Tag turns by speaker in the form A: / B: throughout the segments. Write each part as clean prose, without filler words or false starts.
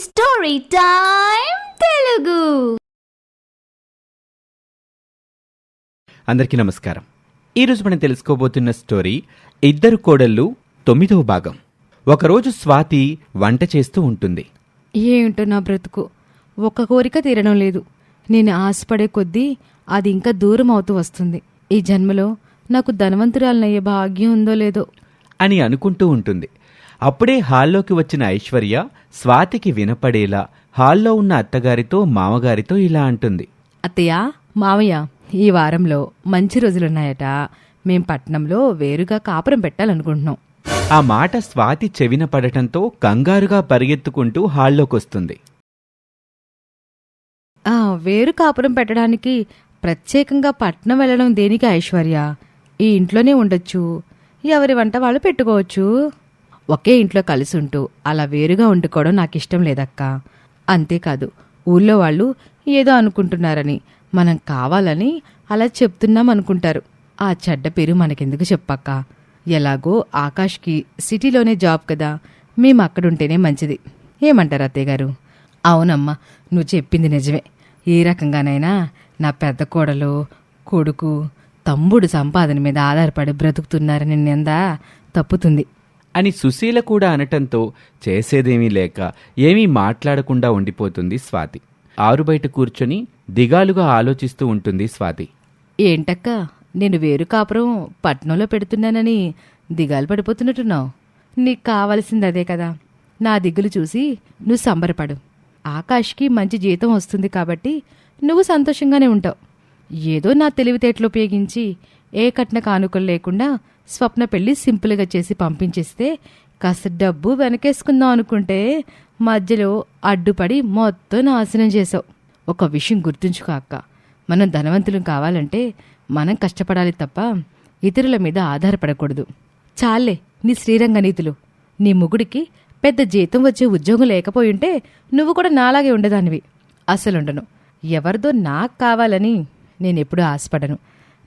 A: Story time Telugu.
B: అందరికీ నమస్కారం. ఈరోజు మనం తెలుసుకోబోతున్న స్టోరీ ఇద్దరు కోడళ్ళు 9వ భాగం. ఒకరోజు స్వాతి వంట చేస్తూ ఉంటుంది.
C: ఏంటో నా బ్రతుకు, ఒక్క కోరిక తీరడం లేదు. నేను ఆశపడే కొద్దీ అది ఇంకా దూరం అవుతూ వస్తుంది. ఈ జన్మలో నాకు ధనవంతురాలనయ్యే భాగ్యం ఉందో లేదో
B: అని అనుకుంటూ ఉంటుంది. అప్పుడే హాల్లోకి వచ్చిన ఐశ్వర్య స్వాతికి వినపడేలా హాల్లో ఉన్న అత్తగారితో మామగారితో ఇలా అంటుంది.
C: అత్తయ్య, మావయ్య, ఈ వారంలో మంచి రోజులున్నాయట. మేం పట్నంలో వేరుగా కాపురం పెట్టాలనుకుంటున్నాం.
B: ఆ మాట స్వాతి చెవిన పడటంతో కంగారుగా పరిగెత్తుకుంటూ హాల్లోకొస్తుంది.
C: వేరు కాపురం పెట్టడానికి ప్రత్యేకంగా పట్నం వెళ్ళడం దేనికి ఐశ్వర్య? ఈ ఇంట్లోనే ఉండొచ్చు, ఎవరి వంట వాళ్ళు పెట్టుకోవచ్చు. ఒకే ఇంట్లో కలిసి ఉంటూ అలా వేరుగా వండుకోవడం నాకిష్టం లేదక్కా. అంతేకాదు, ఊళ్ళో వాళ్ళు ఏదో అనుకుంటున్నారని, మనం కావాలని అలా చెప్తున్నాం అనుకుంటారు. ఆ చెడ్డ పేరు మనకెందుకు చెప్పక్క? ఎలాగో ఆకాష్కి సిటీలోనే జాబ్ కదా, మేము అక్కడుంటేనే మంచిది. ఏమంటారు అత్తయ్య గారు? అవునమ్మా, నువ్వు చెప్పింది నిజమే. ఏ రకంగానైనా నా పెద్ద కోడలు, కొడుకు, తమ్ముడు సంపాదన మీద ఆధారపడి బ్రతుకుతున్నారని నిందా తప్పుతుంది
B: అని సుశీల కూడా అనటంతో చేసేదేమీ లేక ఏమీ మాట్లాడకుండా ఉండిపోతుంది స్వాతి. ఆరుబయట కూర్చొని దిగాలుగా ఆలోచిస్తూ ఉంటుంది స్వాతి.
C: ఏంటక్క, నేను వేరు కాపురం పట్నంలో పెడుతున్నానని దిగాలు పడిపోతున్నట్టున్నావు? నీకు కావలసింది అదే కదా. నా దిగులు చూసి నువ్వు సంబరపడు. ఆకాష్కి మంచి జీతం వస్తుంది కాబట్టి నువ్వు సంతోషంగానే ఉంటావు. ఏదో నా తెలివితేటలు ఉపయోగించి ఏ కట్న కానుకలు లేకుండా స్వప్న పెళ్లి సింపుల్గా చేసి పంపించేస్తే కాస్త డబ్బు వెనకేసుకుందాం అనుకుంటే మధ్యలో అడ్డుపడి మొత్తం నాశనం చేసావు. ఒక విషయం గుర్తుంచుకో అక్క, మనం ధనవంతులం కావాలంటే మనం కష్టపడాలి తప్ప ఇతరుల మీద ఆధారపడకూడదు. చాలే నీ శ్రీరంగ నీతులు. నీ మొగుడికి పెద్ద జీతం వచ్చే ఉద్యోగం లేకపోయుంటే నువ్వు కూడా నాలాగే ఉండేదానివి. అసలుండను. ఎవరిదో నాకు కావాలని నేనెప్పుడూ ఆశపడను.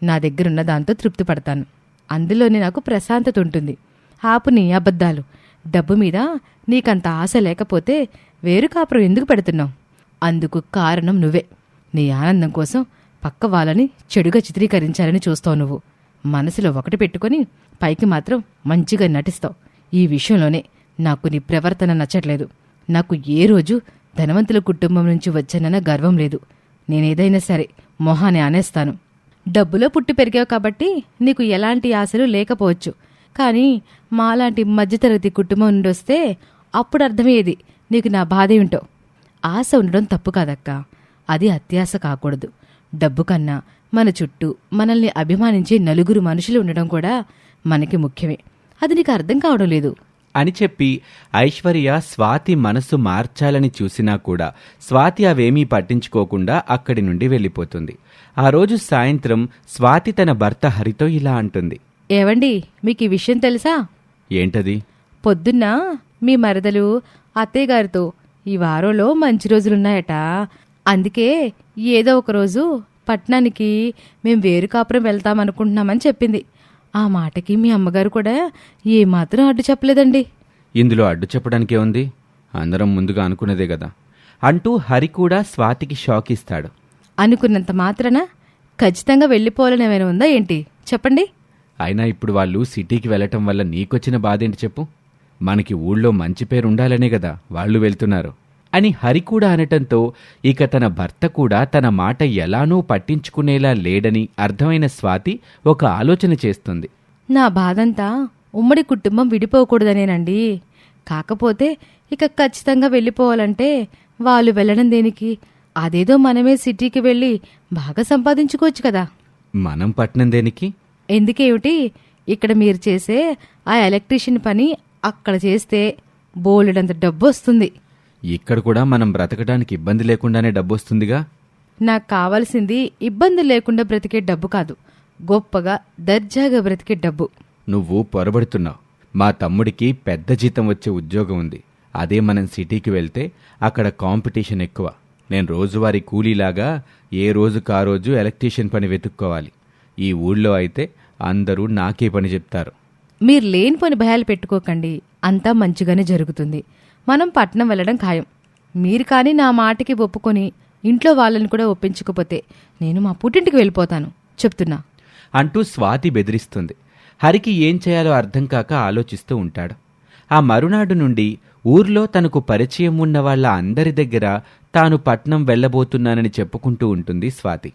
C: నా దగ్గరున్న దాంతో తృప్తి పడతాను. అందులోనే నాకు ప్రశాంతత ఉంటుంది. ఆపు నీ అబద్ధాలు. డబ్బు మీద నీకంత ఆశ లేకపోతే వేరు కాపురం ఎందుకు పెడుతున్నావు? అందుకు కారణం నువ్వే. నీ ఆనందం కోసం పక్క వాళ్ళని చెడుగా చిత్రీకరించాలని చూస్తావు నువ్వు. మనసులో ఒకటి పెట్టుకొని పైకి మాత్రం మంచిగా నటిస్తావు. ఈ విషయంలోనే నాకు నీ ప్రవర్తన నచ్చట్లేదు. నాకు ఏ రోజు ధనవంతుల కుటుంబం నుంచి వచ్చానన్న గర్వం లేదు. నేనేదైనా సరే మొహాన్ని అనేస్తాను. డబ్బులో పుట్టి పెరిగావు కాబట్టి నీకు ఎలాంటి ఆశలు లేకపోవచ్చు. కానీ మాలాంటి మధ్యతరగతి కుటుంబం నుండి వస్తే అప్పుడు అర్థమయ్యేది నీకు నా బాధ ఏమిటో. ఆశ ఉండడం తప్పు కాదక్కా, అది అత్యాశ కాకూడదు. డబ్బు కన్నా మన చుట్టూ మనల్ని అభిమానించే నలుగురు మనుషులు ఉండడం కూడా మనకి ముఖ్యమే. అది నీకు అర్థం కావడం లేదు
B: అని చెప్పి ఐశ్వర్య స్వాతి మనసు మార్చాలని చూసినా కూడా స్వాతి అవేమీ పట్టించుకోకుండా అక్కడి నుండి వెళ్ళిపోతుంది. ఆ రోజు సాయంత్రం స్వాతి తన భర్త హరితో ఇలా అంటుంది.
C: ఏవండి, మీకు ఈ విషయం తెలుసా?
B: ఏంటది?
C: పొద్దున్న మీ మరదలు అత్తయ్యగారితో ఈ వారంలో మంచి రోజులున్నాయట, అందుకే ఏదో ఒకరోజు పట్నానికి మేం వేరు కాపురం వెళ్తామనుకుంటున్నామని చెప్పింది. ఆ మాటకి మీ అమ్మగారు కూడా ఏమాత్రం అడ్డు చెప్పలేదండి.
B: ఇందులో అడ్డు చెప్పడానికే ఉంది, అందరం ముందుగా అనుకున్నదే కదా అంటూ హరి కూడా స్వాతికి షాక్ ఇస్తాడు.
C: అనుకున్నంత మాత్రాన ఖచ్చితంగా వెళ్ళిపోవాలని ఏమైనా ఉందా ఏంటి? చెప్పండి.
B: అయినా ఇప్పుడు వాళ్ళు సిటీకి వెళ్ళటం వల్ల నీకొచ్చిన బాధేంటి చెప్పు? మనకి ఊళ్ళో మంచి పేరు ఉండాలనే కదా వాళ్ళు వెళ్తున్నారు అని హరి కూడా అనటంతో ఇక తన భర్త కూడా తన మాట ఎలానూ పట్టించుకునేలా లేడని అర్థమైన స్వాతి ఒక ఆలోచన చేస్తుంది.
C: నా బాధంతా ఉమ్మడి కుటుంబం విడిపోకూడదనేనండి. కాకపోతే ఇక ఖచ్చితంగా వెళ్ళిపోవాలంటే వాళ్ళు వెళ్ళడం దేనికి? అదేదో మనమే సిటీకి వెళ్ళి బాగా సంపాదించుకోవచ్చు కదా.
B: మనం పట్నం దేనికి?
C: ఎందుకేమిటి, ఇక్కడ మీరు చేసే ఆ ఎలక్ట్రీషియన్ పని అక్కడ చేస్తే బోలెడంత డబ్బు వస్తుంది.
B: ఇక్కడ కూడా మనం బ్రతకడానికి ఇబ్బంది లేకుండానే డబ్బొస్తుందిగా.
C: నాకు కావాల్సింది ఇబ్బంది లేకుండా బ్రతికే డబ్బు కాదు, గొప్పగా దర్జాగా బ్రతికే డబ్బు.
B: నువ్వు పొరబడుతున్నావు. మా తమ్ముడికి పెద్ద జీతం వచ్చే ఉద్యోగం ఉంది. అదే మనం సిటీకి వెళ్తే అక్కడ కాంపిటీషన్ ఎక్కువ. నేను రోజువారీ కూలీలాగా ఏ రోజుకా రోజు ఎలక్ట్రీషియన్ పని వెతుక్కోవాలి. ఈ ఊళ్ళో అయితే అందరూ నాకే పని చెప్తారు.
C: మీరు లేనిపోని భయాలు పెట్టుకోకండి, అంతా మంచిగానే జరుగుతుంది. మనం పట్నం వెళ్ళడం ఖాయం. మీరు కానీ నా మాటకి ఒప్పుకొని ఇంట్లో వాళ్ళని కూడా ఒప్పించకపోతే నేను మా పుట్టింటికి వెళ్ళిపోతాను చెప్తున్నా
B: అంటూ స్వాతి బెదిరిస్తుంది. హరికి ఏం చేయాలో అర్థం కాక ఆలోచిస్తూ ఉంటాడు. ఆ మరునాడు నుండి ఊర్లో తనకు పరిచయం ఉన్న వాళ్ళ అందరి దగ్గర తాను పట్నం వెళ్ళబోతున్నానని చెప్పుకుంటూ ఉంటుంది స్వాతి.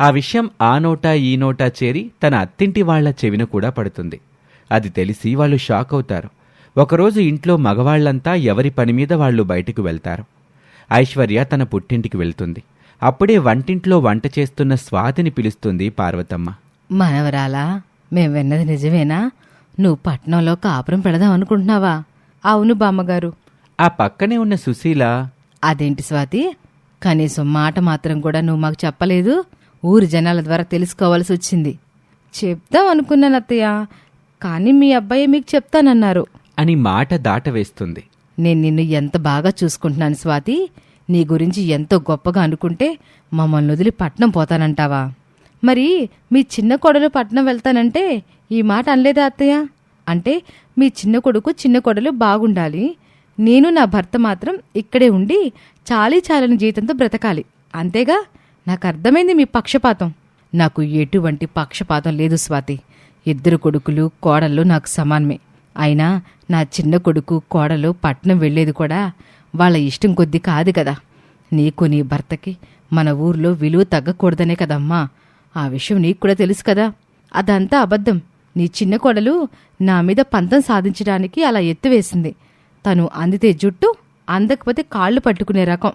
B: ఆ విషయం ఆ నోటా ఈ నోటా చేరి తన అత్తింటి వాళ్ల చెవిన కూడా పడుతుంది. అది తెలిసి వాళ్ళు షాక్ అవుతారు. ఒకరోజు ఇంట్లో మగవాళ్లంతా ఎవరి పని మీద వాళ్ళు బయటకు వెళ్తారు. ఐశ్వర్య తన పుట్టింటికి వెళ్తుంది. అప్పుడే వంటింట్లో వంట చేస్తున్న స్వాతిని పిలుస్తుంది పార్వతమ్మ.
C: మనవరాలా, మేం విన్నది నిజమేనా? నువ్వు పట్నంలో కాపురం పెడదాం అనుకుంటున్నావా? అవును బామ్మగారు.
B: ఆ పక్కనే ఉన్న సుశీల,
C: అదేంటి స్వాతి, కనీసం మాట మాత్రం కూడా నువ్వు మాకు చెప్పలేదు. ఊరి జనాల ద్వారా తెలుసుకోవాల్సి వచ్చింది. చెప్దాం అనుకున్నాను అత్తయ్య, కానీ మీ అబ్బాయి మీకు చెప్తానన్నారు
B: అని మాట దాటవేస్తుంది.
C: నేను నిన్ను ఎంత బాగా చూసుకుంటున్నాను స్వాతి. నీ గురించి ఎంతో గొప్పగా అనుకుంటే మమ్మల్ని వదిలి పట్నం పోతానంటావా? మరి మీ చిన్న కొడలు పట్నం వెళ్తానంటే ఈ మాట అనలేదా అత్తయ్య? అంటే మీ చిన్న కొడుకు చిన్న కొడలు బాగుండాలి, నేను నా భర్త మాత్రం ఇక్కడే ఉండి చాలని జీతంతో బ్రతకాలి, అంతేగా? నాకు అర్థమైంది మీ పక్షపాతం. నాకు ఎటువంటి పక్షపాతం లేదు స్వాతి. ఇద్దరు కొడుకులు కోడళ్ళు నాకు సమానమే. అయినా నా చిన్న కొడుకు కోడలు పట్నం వెళ్లేది కూడా వాళ్ళ ఇష్టం కొద్దీ కాదు కదా. నీకు నీ భర్తకి మన ఊర్లో విలువ తగ్గకూడదనే కదమ్మా. ఆ విషయం నీకు కూడా తెలుసు కదా. అదంతా అబద్ధం. నీ చిన్న కోడలు నా మీద పంతం సాధించడానికి అలా ఎత్తువేసింది. తను అందితే జుట్టు, అందకపోతే కాళ్ళు పట్టుకునే రకం.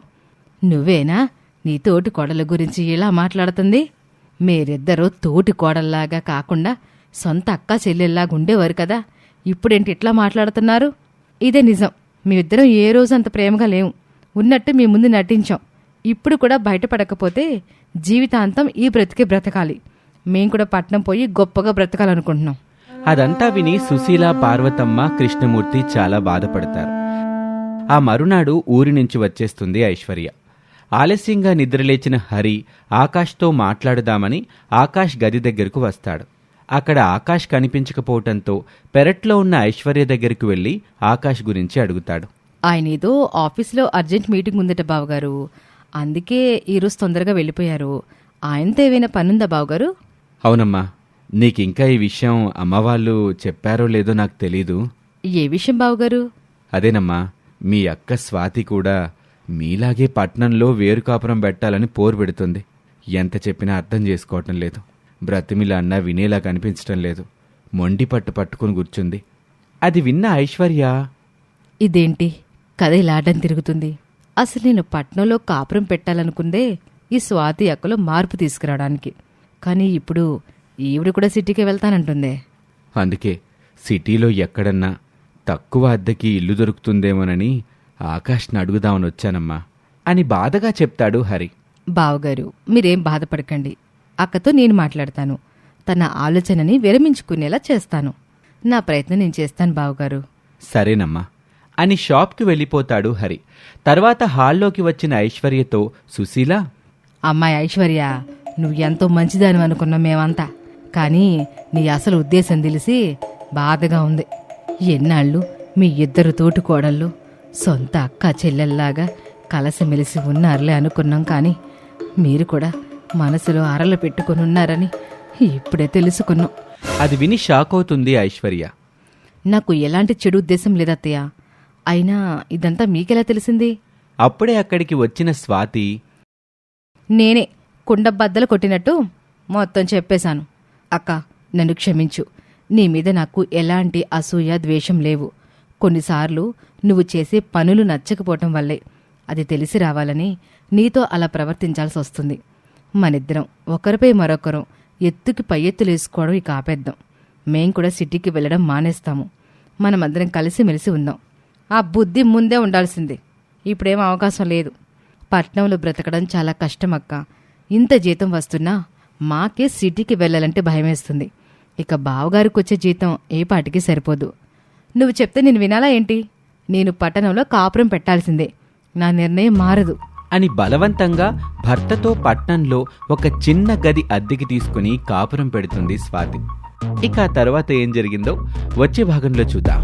C: నువ్వేనా నీ తోటి కోడల గురించి ఇలా మాట్లాడుతుంది? మీరిద్దరూ తోటి కోడల్లాగా కాకుండా సొంత అక్క చెల్లెల్లాగా ఉండేవారు కదా. ఇప్పుడేంటి ఇట్లా మాట్లాడుతున్నారు? ఇదే నిజం. మేమిద్దరం ఏ రోజు అంత ప్రేమగా లేవు. ఉన్నట్టు మీ ముందు నటించాం. ఇప్పుడు కూడా బయటపడకపోతే జీవితాంతం ఈ బ్రతికే బ్రతకాలి. మేం కూడా పట్నం పోయి గొప్పగా బ్రతకాలనుకుంటున్నాం.
B: అదంతా విని సుశీల, పార్వతమ్మ, కృష్ణమూర్తి చాలా బాధపడతారు. ఆ మరునాడు ఊరి నుంచి వచ్చేస్తుంది ఐశ్వర్య. ఆలస్యంగా నిద్రలేచిన హరి ఆకాష్తో మాట్లాడుదామని ఆకాష్ గది దగ్గరకు వస్తాడు. అక్కడ ఆకాష్ కనిపించకపోవటంతో పెరట్లో ఉన్న ఐశ్వర్య దగ్గరకు వెళ్లి ఆకాష్ గురించి అడుగుతాడు.
C: ఆయనేదో ఆఫీస్లో అర్జెంట్ మీటింగ్ ఉందట బావగారు, అందుకే ఈరోజు తొందరగా వెళ్ళిపోయారు. ఆయనతో ఏవైనా పనుందా బావగారు?
B: అవునమ్మా, నీకింకా ఈ విషయం అమ్మవాళ్ళు చెప్పారో లేదో నాకు తెలీదు.
C: ఏ విషయం బావగారు?
B: అదేనమ్మా, మీ అక్క స్వాతి కూడా మీలాగే పట్నంలో వేరు కాపురం పెట్టాలని పోరు పెడుతుంది. ఎంత చెప్పినా అర్థం చేసుకోవటం లేదు. బ్రతిమిలా అన్నా వినేలా కనిపించటం లేదు. మొండి పట్టుకుని కూర్చుంది. అది విన్న ఐశ్వర్య,
C: ఇదేంటి కథ ఇలా అడ్డం తిరుగుతుంది? అసలు నేను పట్నంలో కాపురం పెట్టాలనుకుందే ఈ స్వాతి అక్కలో మార్పు తీసుకురావడానికి. కానీ ఇప్పుడు ఈవిడ కూడా సిటీకి వెళ్తానంటుందే.
B: అందుకే సిటీలో ఎక్కడన్నా తక్కువ అద్దెకి ఇల్లు దొరుకుతుందేమోనని ఆకాష్ని అడుగుదామని వచ్చానమ్మా అని బాధగా చెప్తాడు హరి.
C: బావగారు, మీరేం బాధపడకండి. అక్కతో నేను మాట్లాడతాను. తన ఆలోచనని విరమించుకునేలా చేస్తాను. నా ప్రయత్నం నేను చేస్తాను బావగారు.
B: సరేనమ్మా అని షాప్కి వెళ్ళిపోతాడు హరి. తర్వాత హాల్లోకి వచ్చిన ఐశ్వర్యతో, సుశీల,
C: అమ్మాయి ఐశ్వర్య, నువ్వు ఎంతో మంచిదాని అనుకున్నాం మేమంతా. కానీ నీ అసలు ఉద్దేశం తెలిసి బాధగా ఉంది. ఎన్నాళ్ళు మీ ఇద్దరు తోటి కోడళ్ళు సొంత అక్క చెల్లెల్లాగా కలసిమెలిసి ఉన్నారులే అనుకున్నాం. కానీ మీరు కూడా మనసులో అరలు పెట్టుకుని ఉన్నారని ఇప్పుడే తెలుసుకున్నాం.
B: అది విని షాక్ అవుతుంది ఐశ్వర్య.
C: నాకు ఎలాంటి చెడు ఉద్దేశం లేదత్తయ్య. అయినా ఇదంతా మీకెలా తెలిసింది?
B: అప్పుడే అక్కడికి వచ్చిన స్వాతి,
C: నేనే కుండ బద్దలు కొట్టినట్టు మొత్తం చెప్పేశాను. అక్క, నన్ను క్షమించు. నీ మీద నాకు ఎలాంటి అసూయ, ద్వేషం లేవు. కొన్నిసార్లు నువ్వు చేసే పనులు నచ్చకపోవటం వల్లే. అది తెలిసి రావాలని నీతో అలా ప్రవర్తించాల్సి వస్తుంది. మనిద్దరం ఒకరిపై మరొకరం ఎత్తుకి పై ఎత్తులేసుకోవడం ఇక ఆపేద్దాం. మేం కూడా సిటీకి వెళ్ళడం మానేస్తాము. మనమందరం కలిసిమెలిసి ఉందాం. ఆ బుద్ధి ముందే ఉండాల్సింది. ఇప్పుడేం అవకాశం లేదు. పట్నంలో బ్రతకడం చాలా కష్టం అక్క. ఇంత జీతం వస్తున్నా మాకే సిటీకి వెళ్ళాలంటే భయమేస్తుంది. ఇక బావగారికి వచ్చే జీతం ఏ పాటికి సరిపోదు. నువ్వు చెప్తే నేను వినాలా ఏంటి? నేను పట్టణంలో కాపురం పెట్టాల్సిందే. నా నిర్ణయం మారదు
B: అని బలవంతంగా భర్తతో పట్నంలో ఒక చిన్న గది అద్దెకి తీసుకుని కాపురం పెడుతుంది స్వాతి. ఇక ఆ తర్వాత ఏం జరిగిందో వచ్చే భాగంలో చూద్దాం.